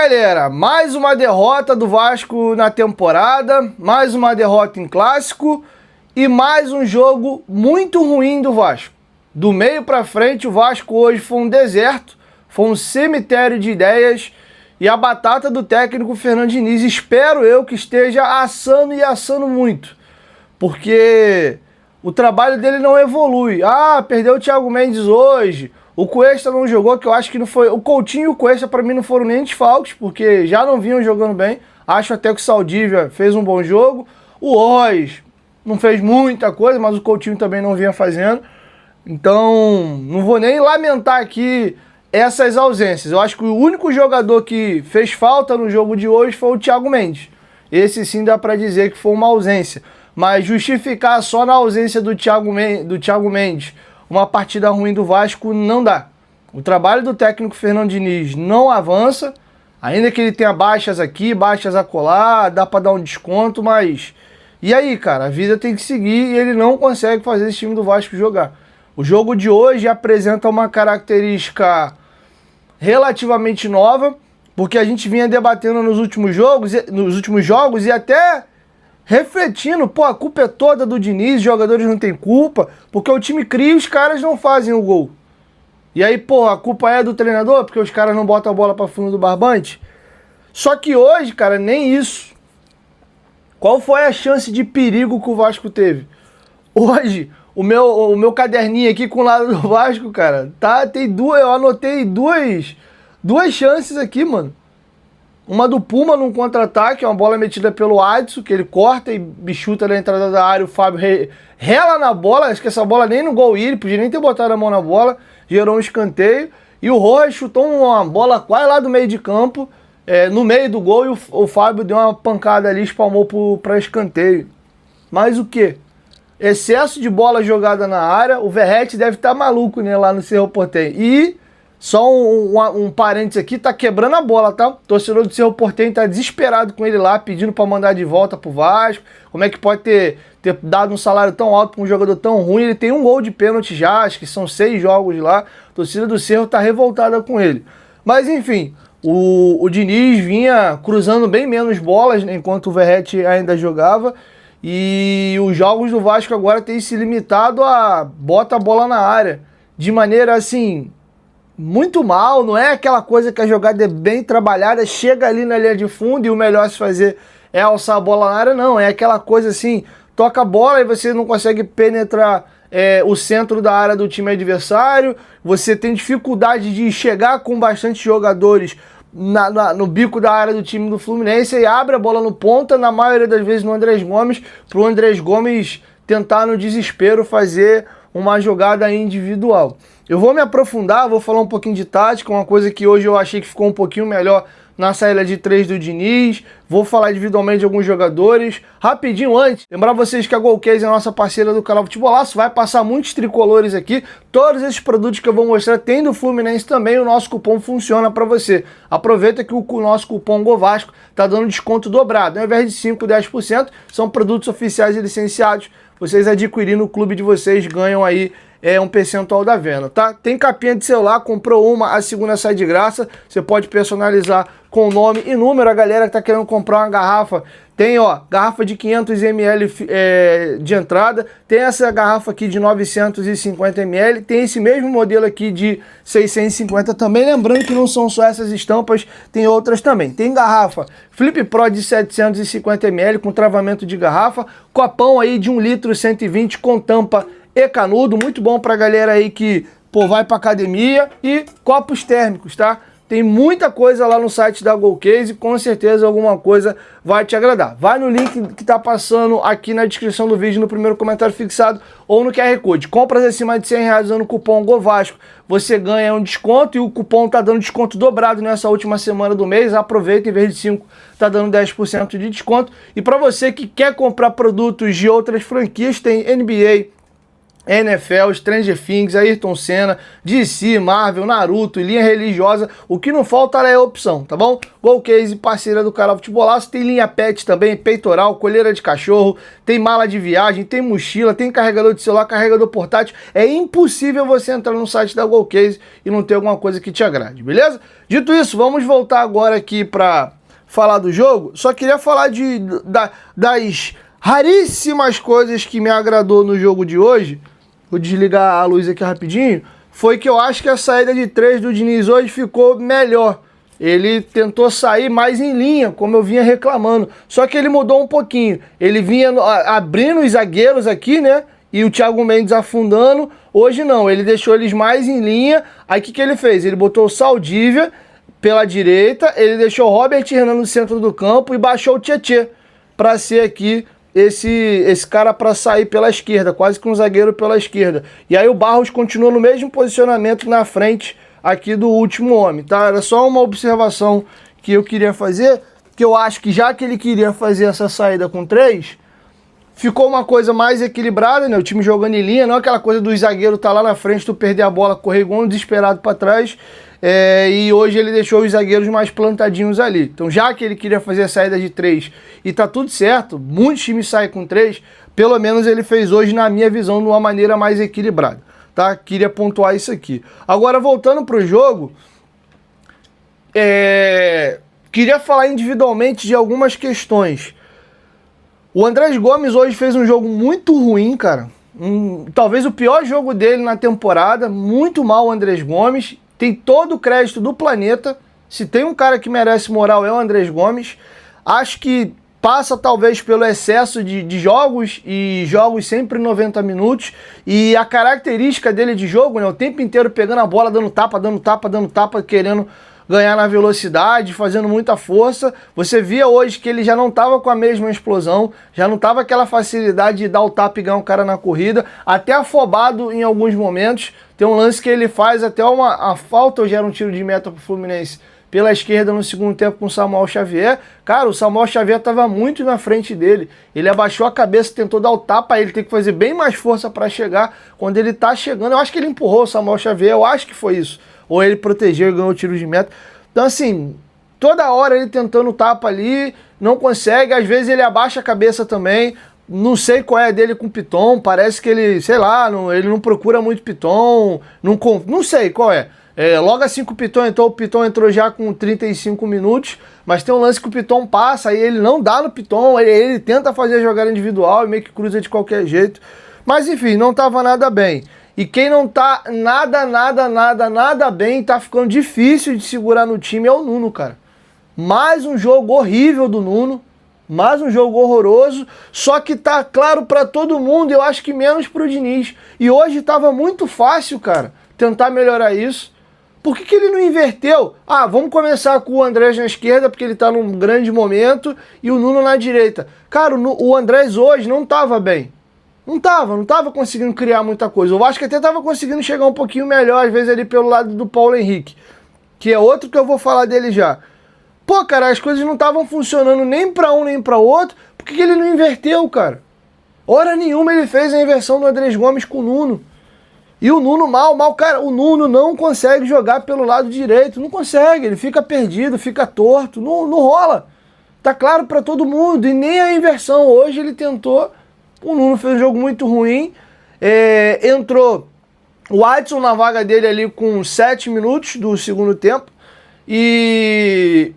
galera, mais uma derrota do Vasco na temporada, mais uma derrota em clássico e mais um jogo muito ruim do Vasco. Do meio pra frente, o Vasco hoje foi um deserto, foi um cemitério de ideias e a batata do técnico Fernando Diniz, espero eu que esteja assando e assando muito, porque o trabalho dele não evolui. Ah, perdeu o Thiago Mendes hoje, o Cuesta não jogou, que eu acho que não foi... O Coutinho e o Cuesta para mim não foram nem desfalques, porque já não vinham jogando bem. Acho até que o Saldívia fez um bom jogo. O Oz não fez muita coisa, mas o Coutinho também não vinha fazendo. Então, não vou nem lamentar aqui essas ausências. Eu acho que o único jogador que fez falta no jogo de hoje foi o Thiago Mendes. Esse sim dá para dizer que foi uma ausência. Mas justificar só na ausência do Thiago Mendes uma partida ruim do Vasco não dá. O trabalho do técnico Fernando Diniz não avança, ainda que ele tenha baixas aqui, baixas acolá, dá para dar um desconto, mas... E aí, cara, a vida tem que seguir e ele não consegue fazer esse time do Vasco jogar. O jogo de hoje apresenta uma característica relativamente nova, porque a gente vinha debatendo nos últimos jogos e até... refletindo, pô, a culpa é toda do Diniz, os jogadores não têm culpa, porque o time cria e os caras não fazem o gol. E aí, pô, a culpa é do treinador, porque os caras não botam a bola pra fundo do barbante. Só que hoje, cara, nem isso. Qual foi a chance de perigo que o Vasco teve? Hoje, o meu caderninho aqui com o lado do Vasco, cara, tem duas, eu anotei duas chances aqui, mano. Uma do Puma num contra-ataque, uma bola metida pelo Adson, que ele corta e bichuta na entrada da área, o Fábio rela na bola, acho que essa bola nem no gol ia, ele podia nem ter botado a mão na bola, gerou um escanteio, e o Rojas chutou uma bola quase lá do meio de campo, no meio do gol, e o Fábio deu uma pancada ali, espalmou para escanteio. Mas o quê? Excesso de bola jogada na área, o Verratti deve estar maluco, né, lá no Cerro Porteño. E... só um parênteses aqui, tá quebrando a bola, tá? O torcedor do Cerro Porteño tá desesperado com ele lá, pedindo pra mandar de volta pro Vasco. Como é que pode ter dado um salário tão alto pra um jogador tão ruim? Ele tem um gol de pênalti já, acho que são 6 jogos lá. A torcida do Cerro tá revoltada com ele. Mas enfim, o Diniz vinha cruzando bem menos bolas, né, enquanto o Verratti ainda jogava. E os jogos do Vasco agora têm se limitado a bota a bola na área. De maneira assim... muito mal, não é aquela coisa que a jogada é bem trabalhada, chega ali na linha de fundo e o melhor a se fazer é alçar a bola na área, não, é aquela coisa assim, toca a bola e você não consegue penetrar o centro da área do time adversário, você tem dificuldade de chegar com bastante jogadores no bico da área do time do Fluminense e abre a bola no ponta, na maioria das vezes no Andrés Gomes, para o Andrés Gomes tentar no desespero fazer uma jogada individual. Eu vou me aprofundar, vou falar um pouquinho de tática, uma coisa que hoje eu achei que ficou um pouquinho melhor na saída de 3 do Diniz, vou falar individualmente de alguns jogadores. Rapidinho antes, lembrar vocês que a Golcase é a nossa parceira do canal Futebolaço, vai passar muitos tricolores aqui, todos esses produtos que eu vou mostrar tem do Fluminense também, o nosso cupom funciona para você. Aproveita que o nosso cupom GOVASCO tá dando desconto dobrado, ao invés de 5, 10%, são produtos oficiais e licenciados, vocês adquirindo o clube de vocês ganham aí um percentual da venda, tá? Tem capinha de celular, comprou uma, a segunda sai de graça, você pode personalizar com nome e número. A galera que tá querendo comprar uma garrafa, tem ó, garrafa de 500 ml de entrada, tem essa garrafa aqui de 950 ml, tem esse mesmo modelo aqui de 650 também, lembrando que não são só essas estampas, tem outras também. Tem garrafa Flip Pro de 750 ml com travamento de garrafa, copão aí de 1 litro 120 com tampa e canudo, muito bom pra galera aí que, pô, vai pra academia, e copos térmicos, tá? Tem muita coisa lá no site da Golcase, com certeza alguma coisa vai te agradar. Vai no link que tá passando aqui na descrição do vídeo, no primeiro comentário fixado, ou no QR Code. Compras acima de R$100 usando o cupom GOVASCO, você ganha um desconto, e o cupom tá dando desconto dobrado nessa última semana do mês. Aproveita, em vez de 5, tá dando 10% de desconto. E para você que quer comprar produtos de outras franquias, tem NBA, NFL, Stranger Things, Ayrton Senna, DC, Marvel, Naruto e linha religiosa. O que não falta é opção, tá bom? Golcase, parceira do canal Futebolaço, tem linha pet também, peitoral, coleira de cachorro, tem mala de viagem, tem mochila, tem carregador de celular, carregador portátil. É impossível você entrar no site da Golcase e não ter alguma coisa que te agrade, beleza? Dito isso, vamos voltar agora aqui para falar do jogo. Só queria falar das raríssimas coisas que me agradou no jogo de hoje. Vou desligar a luz aqui rapidinho. Foi que eu acho que a saída de 3 do Diniz hoje ficou melhor. Ele tentou sair mais em linha, como eu vinha reclamando. Só que ele mudou um pouquinho. Ele vinha abrindo os zagueiros aqui, né? E o Thiago Mendes afundando. Hoje não, ele deixou eles mais em linha. Aí o que ele fez? Ele botou o Saldívia pela direita, ele deixou o Robert Renan no centro do campo e baixou o Tietê para ser aqui esse cara para sair pela esquerda, quase que um zagueiro pela esquerda. E aí o Barros continua no mesmo posicionamento na frente aqui do último homem, tá? Era só uma observação que eu queria fazer, que eu acho que já que ele queria fazer essa saída com 3, ficou uma coisa mais equilibrada, né? O time jogando em linha, não aquela coisa do zagueiro tá lá na frente, tu perder a bola, correr igual um desesperado para trás. E hoje ele deixou os zagueiros mais plantadinhos ali. Então, já que ele queria fazer a saída de 3 e tá tudo certo, muitos times saem com 3, pelo menos ele fez hoje, na minha visão, de uma maneira mais equilibrada, tá? Queria pontuar isso aqui. Agora, voltando pro jogo, queria falar individualmente de algumas questões. O Andrés Gomes hoje fez um jogo muito ruim, cara. Talvez o pior jogo dele na temporada. Muito mal o Andrés Gomes. Tem todo o crédito do planeta. Se tem um cara que merece moral é o Andrés Gomes. Acho que passa talvez pelo excesso de jogos e jogos sempre 90 minutos. E a característica dele de jogo, né, o tempo inteiro pegando a bola, dando tapa, querendo ganhar na velocidade, fazendo muita força. Você via hoje que ele já não estava com a mesma explosão, já não estava aquela facilidade de dar o tapa e ganhar um cara na corrida, até afobado em alguns momentos. Tem um lance que ele faz até a falta, ou gera um tiro de meta pro Fluminense pela esquerda no segundo tempo com o Samuel Xavier. Cara, o Samuel Xavier estava muito na frente dele. Ele abaixou a cabeça, tentou dar o tapa, ele tem que fazer bem mais força para chegar. Quando ele tá chegando, eu acho que ele empurrou o Samuel Xavier, eu acho que foi isso. Ou ele protegeu e ganhou o tiro de meta. Então, assim, toda hora ele tentando tapa ali, não consegue. Às vezes ele abaixa a cabeça também. Não sei qual é a dele com o Piton. Parece que ele, sei lá, ele não procura muito Piton. Não sei qual é. Logo assim que o Piton entrou já com 35 minutos. Mas tem um lance que o Piton passa e ele não dá no Piton. Ele tenta fazer a jogada individual e meio que cruza de qualquer jeito. Mas enfim, não estava nada bem. E quem não tá nada bem, tá ficando difícil de segurar no time, é o Nuno, cara. Mais um jogo horrível do Nuno, mais um jogo horroroso, só que tá claro pra todo mundo, eu acho que menos pro Diniz. E hoje tava muito fácil, cara, tentar melhorar isso. Por que ele não inverteu? Vamos começar com o Andrés na esquerda, porque ele tá num grande momento, e o Nuno na direita. Cara, o Andrés hoje não tava bem. Não tava conseguindo criar muita coisa. O Vasco até tava conseguindo chegar um pouquinho melhor, às vezes ali pelo lado do Paulo Henrique, que é outro que eu vou falar dele já. Pô, cara, as coisas não estavam funcionando nem pra um nem pra outro, por que ele não inverteu, cara? Hora nenhuma ele fez a inversão do Andrés Gomes com o Nuno. E o Nuno cara, o Nuno não consegue jogar pelo lado direito, não consegue, ele fica perdido, fica torto, não rola. Tá claro pra todo mundo, e nem a inversão hoje ele tentou. O Nuno fez um jogo muito ruim, entrou o Adson na vaga dele ali com 7 minutos do segundo tempo e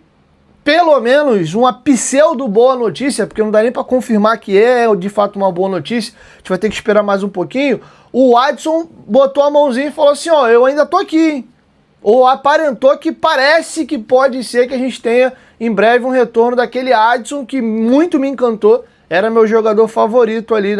pelo menos uma pseudo boa notícia, porque não dá nem para confirmar que é de fato uma boa notícia, a gente vai ter que esperar mais um pouquinho. O Adson botou a mãozinha e falou assim, eu ainda tô aqui, hein? Ou aparentou que parece que pode ser que a gente tenha em breve um retorno daquele Adson que muito me encantou. Era meu jogador favorito ali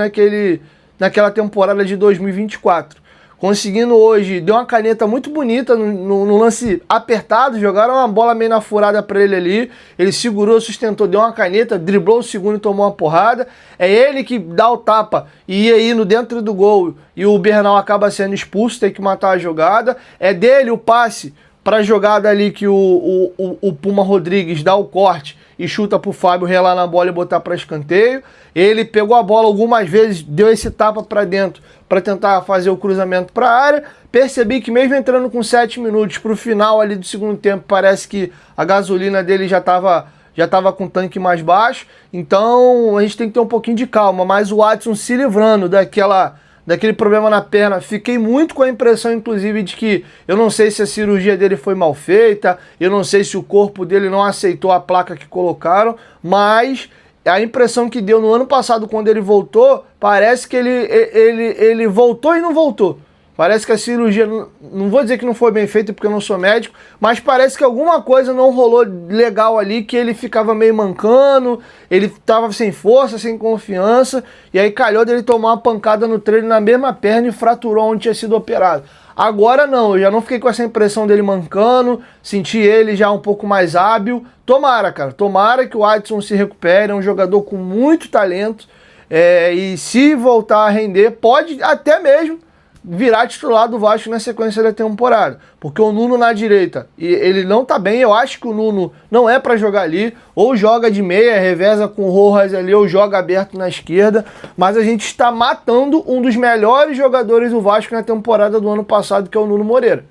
naquela temporada de 2024. Conseguindo hoje, deu uma caneta muito bonita no lance apertado, jogaram uma bola meio na furada pra ele ali, ele segurou, sustentou, deu uma caneta, driblou o segundo e tomou uma porrada. É ele que dá o tapa e ia indo dentro do gol e o Bernal acaba sendo expulso, tem que matar a jogada. É dele o passe pra jogada ali que o Puma Rodrigues dá o corte e chuta pro Fábio relar na bola e botar para escanteio. Ele pegou a bola algumas vezes, deu esse tapa para dentro para tentar fazer o cruzamento para a área. Percebi que mesmo entrando com 7 minutos pro final ali do segundo tempo, parece que a gasolina dele já estava com o tanque mais baixo. Então a gente tem que ter um pouquinho de calma, mas o Watson se livrando daquele problema na perna. Fiquei muito com a impressão, inclusive, de que eu não sei se a cirurgia dele foi mal feita, eu não sei se o corpo dele não aceitou a placa que colocaram, mas a impressão que deu no ano passado, quando ele voltou, parece que ele voltou e não voltou. Parece que a cirurgia, não vou dizer que não foi bem feita porque eu não sou médico, mas parece que alguma coisa não rolou legal ali, que ele ficava meio mancando, ele estava sem força, sem confiança, e aí calhou dele tomar uma pancada no treino na mesma perna e fraturou onde tinha sido operado. Agora não, eu já não fiquei com essa impressão dele mancando, senti ele já um pouco mais hábil. Tomara, cara, tomara que o Watson se recupere, é um jogador com muito talento, e se voltar a render, pode até mesmo virar titular do Vasco na sequência da temporada, porque o Nuno na direita, ele não tá bem. Eu acho que o Nuno não é para jogar ali, ou joga de meia, reveza com o Rojas ali, ou joga aberto na esquerda, mas a gente está matando um dos melhores jogadores do Vasco na temporada do ano passado, que é o Nuno Moreira,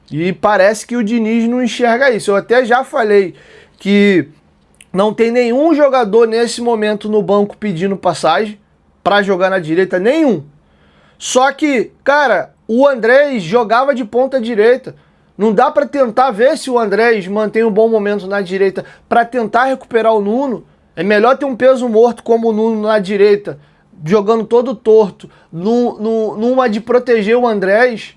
e parece que o Diniz não enxerga isso. Eu até já falei que não tem nenhum jogador nesse momento no banco pedindo passagem para jogar na direita, nenhum. Só que, cara, o Andrés jogava de ponta direita. Não dá para tentar ver se o Andrés mantém um bom momento na direita para tentar recuperar o Nuno. É melhor ter um peso morto como o Nuno na direita, jogando todo torto, numa de proteger o Andrés.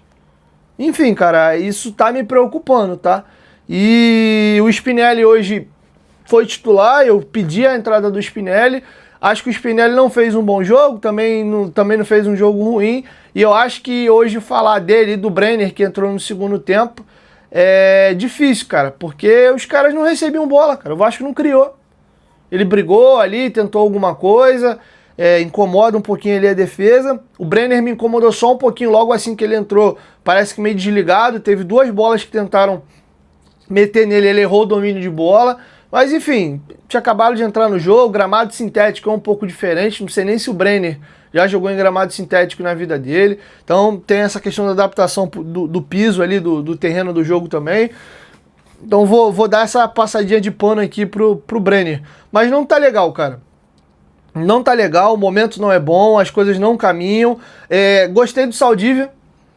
Enfim, cara, isso tá me preocupando, tá? E o Spinelli hoje foi titular, eu pedi a entrada do Spinelli. Acho que o Spinelli não fez um bom jogo, também não fez um jogo ruim. E eu acho que hoje falar dele e do Brenner, que entrou no segundo tempo, é difícil, cara. Porque os caras não recebiam bola, cara. O Vasco não criou. Ele brigou ali, tentou alguma coisa, incomoda um pouquinho ali a defesa. O Brenner me incomodou só um pouquinho logo assim que ele entrou. Parece que meio desligado. Teve 2 bolas que tentaram meter nele, ele errou o domínio de bola. Mas enfim, tinha acabado de entrar no jogo, gramado sintético é um pouco diferente, não sei nem se o Brenner já jogou em gramado sintético na vida dele, então tem essa questão da adaptação do piso ali, do terreno do jogo também. Então vou dar essa passadinha de pano aqui pro Brenner. Mas não tá legal, cara. Não tá legal, o momento não é bom, as coisas não caminham. Gostei do Saldívia,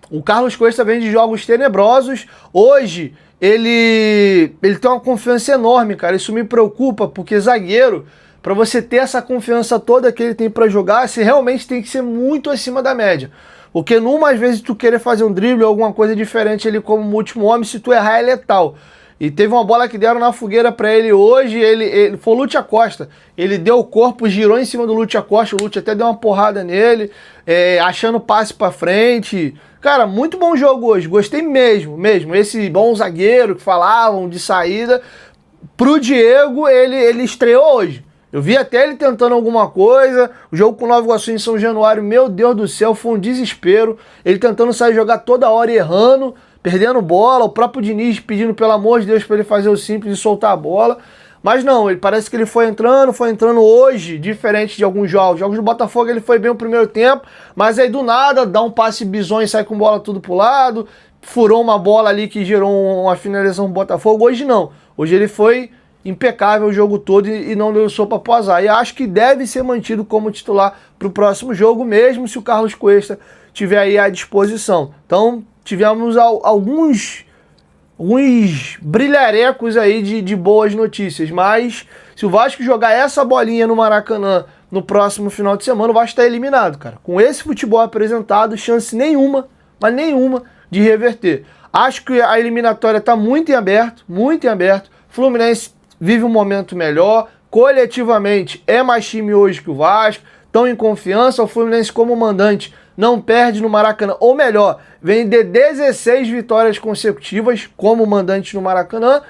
o Carlos Cuesta vem de jogos tenebrosos. Hoje ele tem uma confiança enorme, cara. Isso me preocupa, porque zagueiro, para você ter essa confiança toda que ele tem para jogar, você realmente tem que ser muito acima da média. Porque às vezes tu querer fazer um drible ou alguma coisa diferente ele como último homem, se tu errar é letal. E teve uma bola que deram na fogueira para ele hoje, ele foi o Lúcio Acosta. Ele deu o corpo, girou em cima do Lúcio Acosta, o Lúcio até deu uma porrada nele, achando passe para frente. Cara, muito bom jogo hoje, gostei mesmo. Esse bom zagueiro que falavam de saída, pro Diego, ele estreou hoje. Eu vi até ele tentando alguma coisa, o jogo com o Nova Iguaçu em São Januário, meu Deus do céu, foi um desespero. Ele tentando sair jogar toda hora e errando, perdendo bola, o próprio Diniz pedindo pelo amor de Deus para ele fazer o simples e soltar a bola. Mas não, ele parece que ele foi entrando hoje, diferente de alguns jogos. Jogos do Botafogo ele foi bem o primeiro tempo, mas aí do nada dá um passe bizonho e sai com bola tudo pro lado, furou uma bola ali que gerou uma finalização do Botafogo. Hoje não, hoje ele foi impecável o jogo todo e não deu sopa pro azar. E acho que deve ser mantido como titular pro próximo jogo, mesmo se o Carlos Cuesta tiver aí à disposição. Então tivemos alguns brilharecos aí de boas notícias, mas se o Vasco jogar essa bolinha no Maracanã no próximo final de semana, o Vasco está eliminado, cara. Com esse futebol apresentado, chance nenhuma, mas nenhuma de reverter. Acho que a eliminatória está muito em aberto, muito em aberto. Fluminense vive um momento melhor, coletivamente é mais time hoje que o Vasco, estão em confiança. O Fluminense como mandante não perde no Maracanã, ou melhor, vem de 16 vitórias consecutivas como mandante no Maracanã.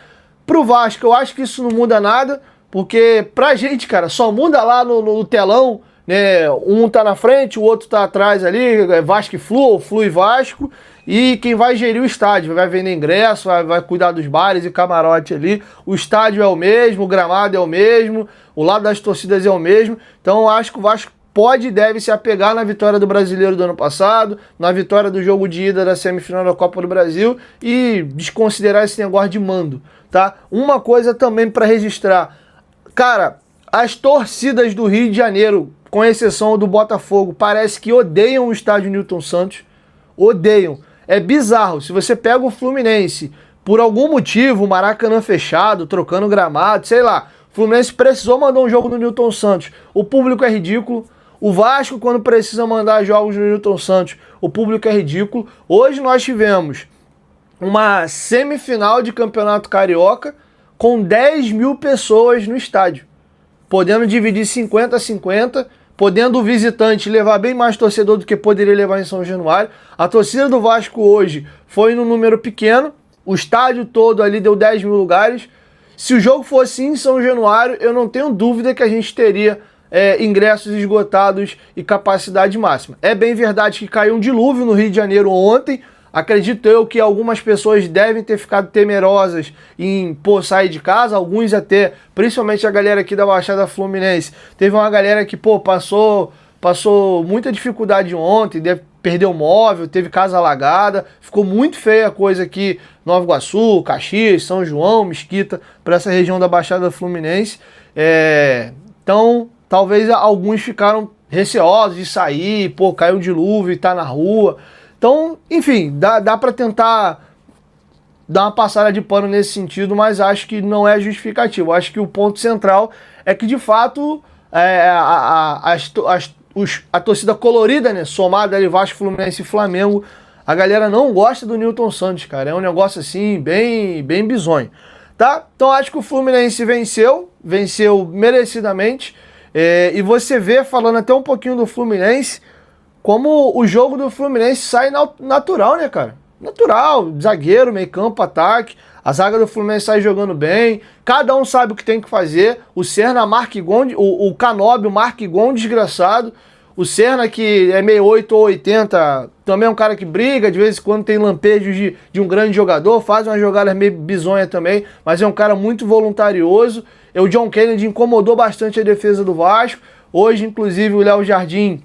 Pro Vasco, eu acho que isso não muda nada, porque pra gente, cara, só muda lá no telão, né? Um tá na frente, o outro tá atrás ali, Vasco e Flu, ou Flu e Vasco, e quem vai gerir o estádio, vai vender ingresso, vai cuidar dos bares e camarote ali. O estádio é o mesmo, o gramado é o mesmo, o lado das torcidas é o mesmo. Então eu acho que o Vasco pode e deve se apegar na vitória do Brasileiro do ano passado, na vitória do jogo de ida da semifinal da Copa do Brasil e desconsiderar esse negócio de mando, tá? Uma coisa também para registrar, cara, as torcidas do Rio de Janeiro, com exceção do Botafogo, parece que odeiam o estádio Newton Santos, odeiam. É bizarro, se você pega o Fluminense, por algum motivo, o Maracanã fechado, trocando gramado, sei lá, o Fluminense precisou mandar um jogo no Newton Santos, o público é ridículo. O Vasco, quando precisa mandar jogos no Newton Santos, o público é ridículo. Hoje nós tivemos uma semifinal de Campeonato Carioca com 10 mil pessoas no estádio, podendo dividir 50-50, podendo o visitante levar bem mais torcedor do que poderia levar em São Januário. A torcida do Vasco hoje foi num número pequeno, o estádio todo ali deu 10 mil lugares. Se o jogo fosse em São Januário, eu não tenho dúvida que a gente teria ingressos esgotados e capacidade máxima. É bem verdade que caiu um dilúvio no Rio de Janeiro ontem. Acredito eu que algumas pessoas devem ter ficado temerosas em sair de casa, alguns até, principalmente a galera aqui da Baixada Fluminense. Teve uma galera que passou muita dificuldade ontem, perdeu o móvel, teve casa alagada, ficou muito feia a coisa aqui, Nova Iguaçu, Caxias, São João, Mesquita, para essa região da Baixada Fluminense. Então, talvez alguns ficaram receosos de sair, caiu um dilúvio e tá na rua. Então, enfim, dá para tentar dar uma passada de pano nesse sentido, mas acho que não é justificativo. Acho que o ponto central é que, de fato, a torcida colorida, né, somada ali Vasco, Fluminense e Flamengo, a galera não gosta do Newton Santos, cara. É um negócio assim, bem bizonho, tá? Então acho que o Fluminense venceu merecidamente. E você vê, falando até um pouquinho do Fluminense, como o jogo do Fluminense sai natural, né, cara? Natural, zagueiro, meio campo, ataque. A zaga do Fluminense sai jogando bem. Cada um sabe o que tem que fazer. O Serna marca igual, o Canóbio marca igual um desgraçado. O Serna, que é meio 8 ou 80, também é um cara que briga, de vez em quando tem lampejos de um grande jogador, faz uma jogada meio bizonha também, mas é um cara muito voluntarioso. O John Kennedy incomodou bastante a defesa do Vasco. Hoje, inclusive, o Léo Jardim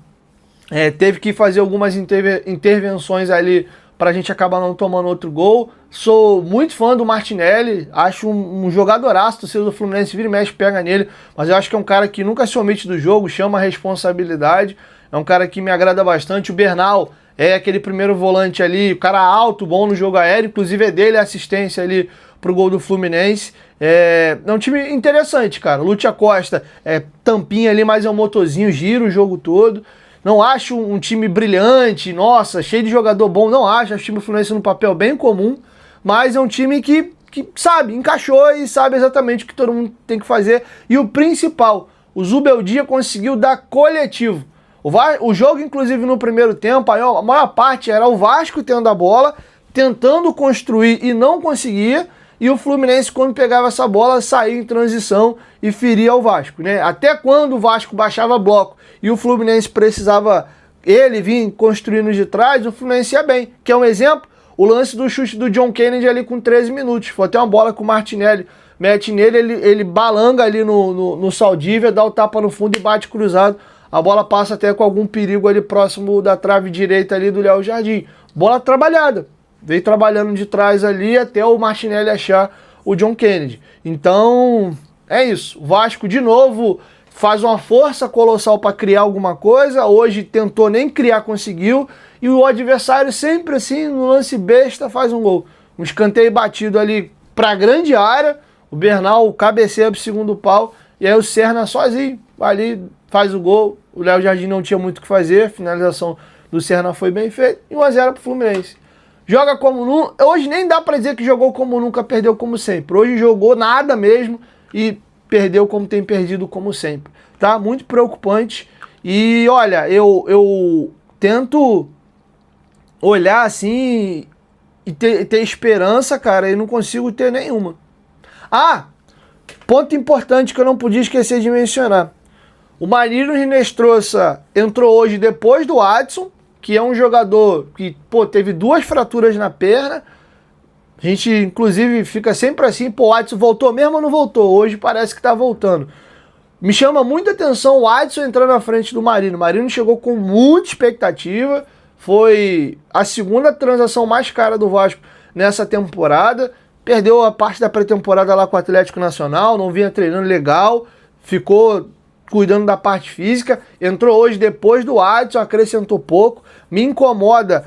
teve que fazer algumas intervenções ali pra gente acabar não tomando outro gol. Sou muito fã do Martinelli, acho um jogadoraço, o torcedor do Fluminense vira e mexe, pega nele, mas eu acho que é um cara que nunca se omite do jogo, chama a responsabilidade, é um cara que me agrada bastante. O Bernal é aquele primeiro volante ali, o cara alto, bom no jogo aéreo, inclusive é dele a assistência ali pro gol do Fluminense. É um time interessante, cara. O Lúcio Costa tampinha ali, mas é um motorzinho, gira o jogo todo. Não acho um time brilhante, nossa, cheio de jogador bom, não acho. Acho o time do Fluminense no papel bem comum, mas é um time que sabe, encaixou e sabe exatamente o que todo mundo tem que fazer. E o principal, o Zubeldia conseguiu dar coletivo. O jogo, inclusive, no primeiro tempo, a maior parte era o Vasco tendo a bola, tentando construir e não conseguia, e o Fluminense, quando pegava essa bola, saía em transição e feria o Vasco, né? Até quando o Vasco baixava bloco e o Fluminense precisava ele vir construindo de trás, o Fluminense ia bem. Que é um exemplo, o lance do chute do John Kennedy ali com 13 minutos. Foi até uma bola que o Martinelli mete nele, ele balanga ali no Saldívia, dá o tapa no fundo e bate cruzado. A bola passa até com algum perigo ali próximo da trave direita ali do Léo Jardim. Bola trabalhada. Veio trabalhando de trás ali até o Martinelli achar o John Kennedy. Então, é isso. O Vasco, de novo, faz uma força colossal para criar alguma coisa. Hoje tentou, nem criar conseguiu. E o adversário sempre assim, no lance besta, faz um gol. Um escanteio batido ali para a grande área. O Bernal cabeceia pro segundo pau. E aí o Serna sozinho ali faz o gol. O Léo Jardim não tinha muito o que fazer. A finalização do Serna foi bem feita. E 1-0 pro Fluminense. Joga como nunca. Hoje nem dá pra dizer que jogou como nunca, perdeu como sempre. Hoje jogou nada mesmo e perdeu como tem perdido como sempre. Tá? Muito preocupante. E olha, eu tento olhar assim e ter esperança, cara, e não consigo ter nenhuma. Ah, ponto importante que eu não podia esquecer de mencionar. O Marino Rinestrosa entrou hoje depois do Adson, que é um jogador que, pô, teve 2 fraturas na perna. A gente, inclusive, fica sempre assim, pô, o Adson voltou mesmo ou não voltou? Hoje parece que tá voltando. Me chama muita atenção o Adson entrando na frente do Marino. O Marino chegou com muita expectativa. Foi a segunda transação mais cara do Vasco nessa temporada. Perdeu a parte da pré-temporada lá com o Atlético Nacional, não vinha treinando legal, ficou cuidando da parte física. Entrou hoje depois do Adson, acrescentou pouco. Me incomoda,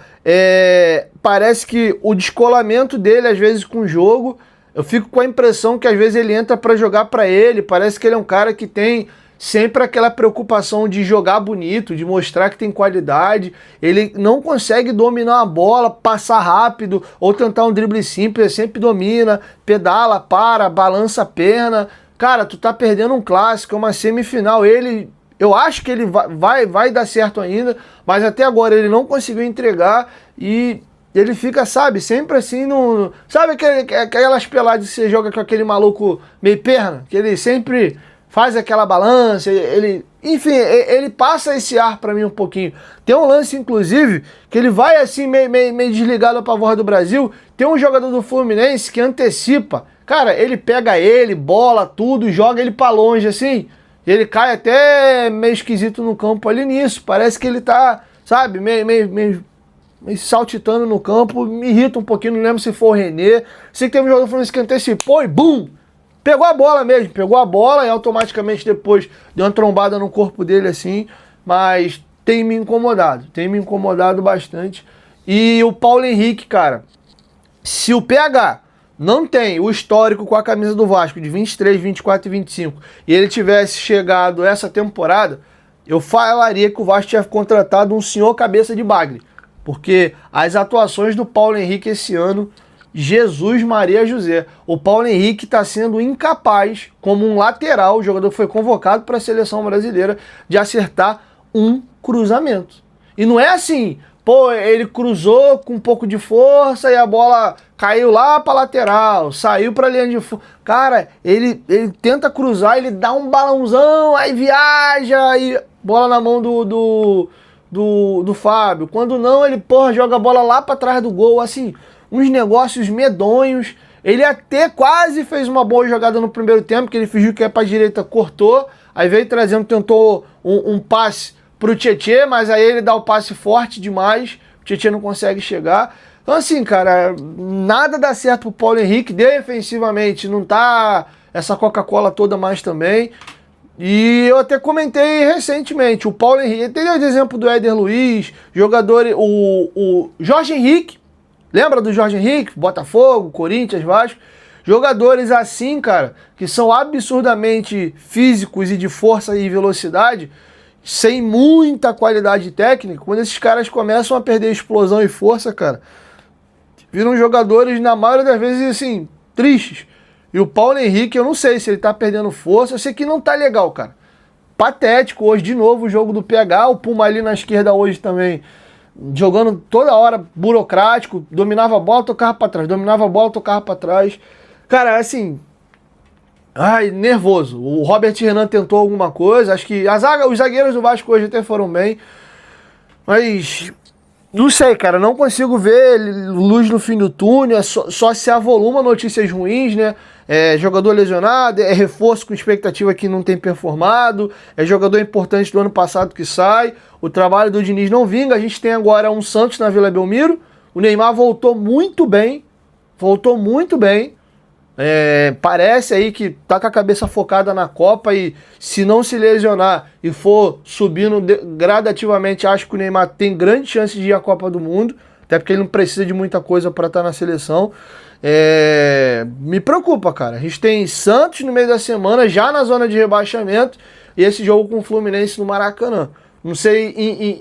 parece que o descolamento dele às vezes com o jogo, eu fico com a impressão que às vezes ele entra para jogar para ele, parece que ele é um cara que tem sempre aquela preocupação de jogar bonito, de mostrar que tem qualidade. Ele não consegue dominar a bola, passar rápido ou tentar um drible simples, ele sempre domina, pedala, para, balança a perna. Cara, tu tá perdendo um clássico, é uma semifinal. Eu acho que ele vai dar certo ainda, mas até agora ele não conseguiu entregar e ele fica, sabe, sempre assim no... Sabe aquelas peladas que você joga com aquele maluco meio perna? Que ele sempre faz aquela balança, enfim, ele passa esse ar pra mim um pouquinho. Tem um lance, inclusive, que ele vai assim meio desligado pra voz do Brasil. Tem um jogador do Fluminense que antecipa. Cara, ele pega ele, bola, tudo, joga ele pra longe, assim. E ele cai até meio esquisito no campo ali nisso. Parece que ele tá, sabe, meio saltitando no campo. Me irrita um pouquinho, não lembro se foi o René. Sei que teve um jogador do Fluminense que antecipou e bum! Pegou a bola mesmo, pegou a bola e automaticamente depois deu uma trombada no corpo dele assim, mas tem me incomodado bastante. E o Paulo Henrique, cara, se o PH não tem o histórico com a camisa do Vasco de 23, 24 e 25 e ele tivesse chegado essa temporada, eu falaria que o Vasco tinha contratado um senhor cabeça de bagre, porque as atuações do Paulo Henrique esse ano, Jesus Maria José. O Paulo Henrique está sendo incapaz, como um lateral, o jogador foi convocado para a seleção brasileira, de acertar um cruzamento. E não é assim, pô, ele cruzou com um pouco de força e a bola caiu lá para lateral, saiu para linha de fundo. Cara, ele tenta cruzar, ele dá um balãozão, aí viaja, aí bola na mão do Fábio. Quando não, ele, porra, joga a bola lá para trás do gol, assim... Uns negócios medonhos. Ele até quase fez uma boa jogada no primeiro tempo, que ele fingiu que ia pra direita, cortou. Aí veio trazendo, tentou um passe pro Tietê, mas aí ele dá o passe forte demais. O Tietê não consegue chegar. Então assim, cara, nada dá certo pro Paulo Henrique. Defensivamente não tá essa Coca-Cola toda mais também. E eu até comentei recentemente, o Paulo Henrique, tem o exemplo do Éder Luiz, jogador, o Jorge Henrique. Lembra do Jorge Henrique? Botafogo, Corinthians, Vasco. Jogadores assim, cara, que são absurdamente físicos e de força e velocidade, sem muita qualidade técnica, quando esses caras começam a perder explosão e força, cara, viram jogadores, na maioria das vezes, assim, tristes. E o Paulo Henrique, eu não sei se ele tá perdendo força, eu sei que não tá legal, cara. Patético hoje, de novo, o jogo do PH, o Puma ali na esquerda hoje também, jogando toda hora, burocrático, dominava a bola, tocava pra trás, dominava a bola, tocava pra trás. Cara, assim, ai, nervoso. O Robert Renan tentou alguma coisa, acho que os zagueiros do Vasco hoje até foram bem, mas não sei, cara, não consigo ver luz no fim do túnel, só se avoluma notícias ruins, né? É jogador lesionado, é reforço com expectativa que não tem performado, é jogador importante do ano passado que sai, o trabalho do Diniz não vinga, a gente tem agora um Santos na Vila Belmiro, o Neymar voltou muito bem, parece aí que tá com a cabeça focada na Copa e se não se lesionar e for subindo gradativamente, acho que o Neymar tem grande chance de ir à Copa do Mundo, até porque ele não precisa de muita coisa para estar na seleção. Me preocupa, cara. A gente tem Santos no meio da semana, já na zona de rebaixamento, e esse jogo com o Fluminense no Maracanã. Não sei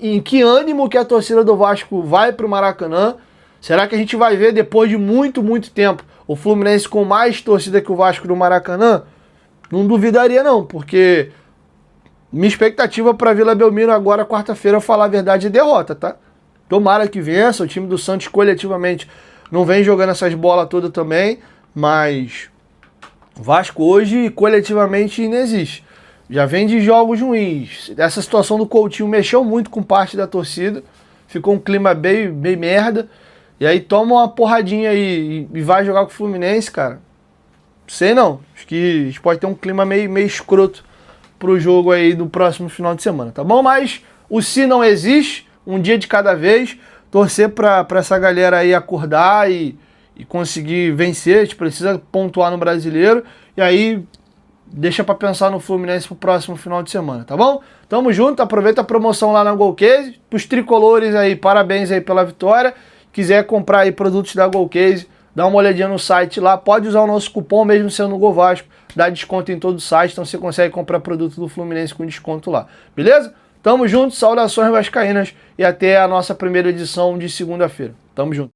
em que ânimo que a torcida do Vasco vai pro Maracanã. Será que a gente vai ver depois de muito, muito tempo o Fluminense com mais torcida que o Vasco no Maracanã? Não duvidaria não, porque minha expectativa para Vila Belmiro agora, quarta-feira, falar a verdade, é derrota, tá? Tomara que vença, o time do Santos coletivamente não vem jogando essas bolas todas também, mas o Vasco hoje coletivamente não existe. Já vem de jogos ruins. Essa situação do Coutinho mexeu muito com parte da torcida, ficou um clima bem merda. E aí toma uma porradinha aí e vai jogar com o Fluminense, cara. Sei não. Acho que a gente pode ter um clima meio escroto pro jogo aí do próximo final de semana, tá bom? Mas o se não existe, um dia de cada vez. Torcer pra essa galera aí acordar e conseguir vencer. A gente precisa pontuar no Brasileiro. E aí deixa pra pensar no Fluminense pro próximo final de semana, tá bom? Tamo junto, aproveita a promoção lá na Golcase. Pros tricolores aí, parabéns aí pela vitória. Quiser comprar aí produtos da Golcase, dá uma olhadinha no site lá. Pode usar o nosso cupom mesmo sendo no Gol Vasco. Dá desconto em todo o site, então você consegue comprar produto do Fluminense com desconto lá. Beleza? Tamo junto, saudações vascaínas e até a nossa primeira edição de segunda-feira. Tamo junto.